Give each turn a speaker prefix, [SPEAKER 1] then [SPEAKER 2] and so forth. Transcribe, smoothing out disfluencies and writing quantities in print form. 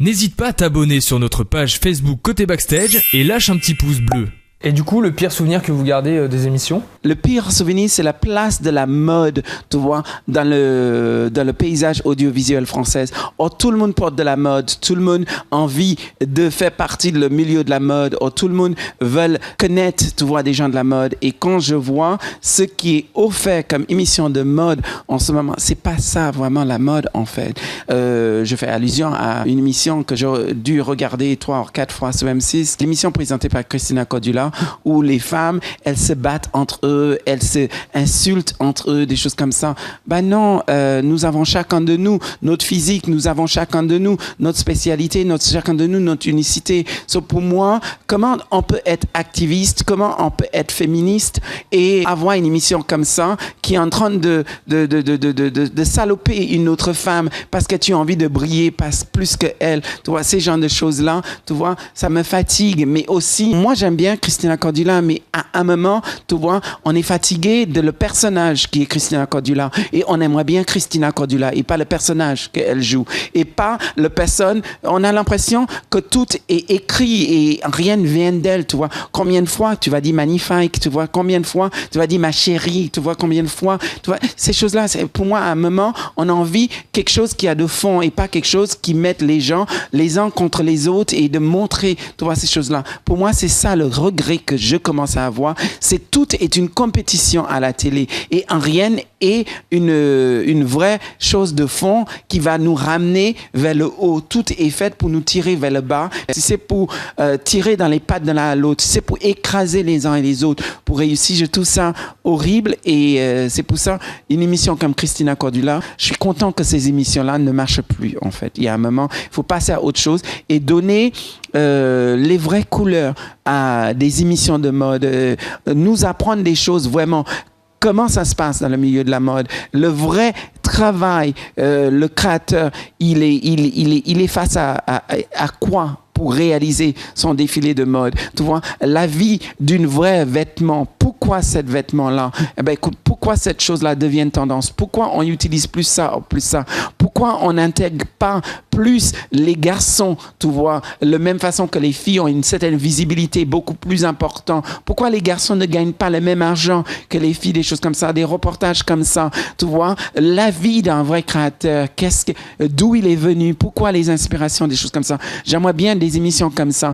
[SPEAKER 1] N'hésite pas à t'abonner sur notre page Facebook Côté Backstage et lâche un petit pouce bleu.
[SPEAKER 2] Et du coup, le pire souvenir que vous gardez des émissions?
[SPEAKER 3] Le pire souvenir, c'est la place de la mode, tu vois, dans le paysage audiovisuel français. Or, tout le monde porte de la mode, tout le monde a envie de faire partie du milieu de la mode, or, tout le monde veut connaître, tu vois, des gens de la mode. Et quand je vois ce qui est offert comme émission de mode en ce moment, c'est pas ça vraiment la mode, en fait. Je fais allusion à une émission que j'ai dû regarder 3 ou 4 fois sur M6, l'émission présentée par Christina Cordula, où les femmes, elles se battent entre eux, elles se insultent entre eux, des choses comme ça. Ben non, nous avons chacun de nous notre physique, nous avons chacun de nous notre spécialité, chacun de nous notre unicité. So, pour moi, comment on peut être activiste, comment on peut être féministe et avoir une émission comme ça qui est en train de saloper une autre femme parce que tu as envie de briller plus que elle. Tu vois, ces genres de choses-là, tu vois, ça me fatigue. Mais aussi, moi, j'aime bien Christina Cordula, mais à un moment, tu vois, on est fatigué de le personnage qui est Christina Cordula. Et on aimerait bien Christina Cordula et pas le personnage qu'elle joue. Et pas le personne. On a l'impression que tout est écrit et rien ne vient d'elle, tu vois. Combien de fois tu vas dire magnifique, tu vois. Combien de fois tu vas dire ma chérie, tu vois. Combien de fois, tu vois. Ces choses-là, pour moi, à un moment, on a envie quelque chose qui a de fond et pas quelque chose qui mette les gens les uns contre les autres et de montrer, tu vois, ces choses-là. Pour moi, c'est ça le regret que je commence à avoir, c'est tout est une compétition à la télé et en rien est une vraie chose de fond qui va nous ramener vers le haut. Tout est fait pour nous tirer vers le bas. Si c'est pour tirer dans les pattes de l'un à l'autre, si c'est pour écraser les uns et les autres, pour réussir, je trouve ça horrible et c'est pour ça, une émission comme Christina Cordula, je suis content que ces émissions-là ne marchent plus en fait. Il y a un moment, il faut passer à autre chose et donner les vraies couleurs à des émissions de mode, nous apprendre des choses vraiment. Comment ça se passe dans le milieu de la mode? Le vrai travail, le créateur, il est face à quoi pour réaliser son défilé de mode? Tu vois, la vie d'une vraie vêtement. Pourquoi cette vêtement-là? Eh ben, écoute, pourquoi cette chose-là devient tendance? Pourquoi on utilise plus ça ou plus ça? Pourquoi on n'intègre pas plus les garçons, tu vois, de la même façon que les filles ont une certaine visibilité beaucoup plus importante? Pourquoi les garçons ne gagnent pas le même argent que les filles, des choses comme ça, des reportages comme ça, tu vois? La vie d'un vrai créateur, d'où il est venu, pourquoi les inspirations, des choses comme ça. J'aimerais bien des émissions comme ça.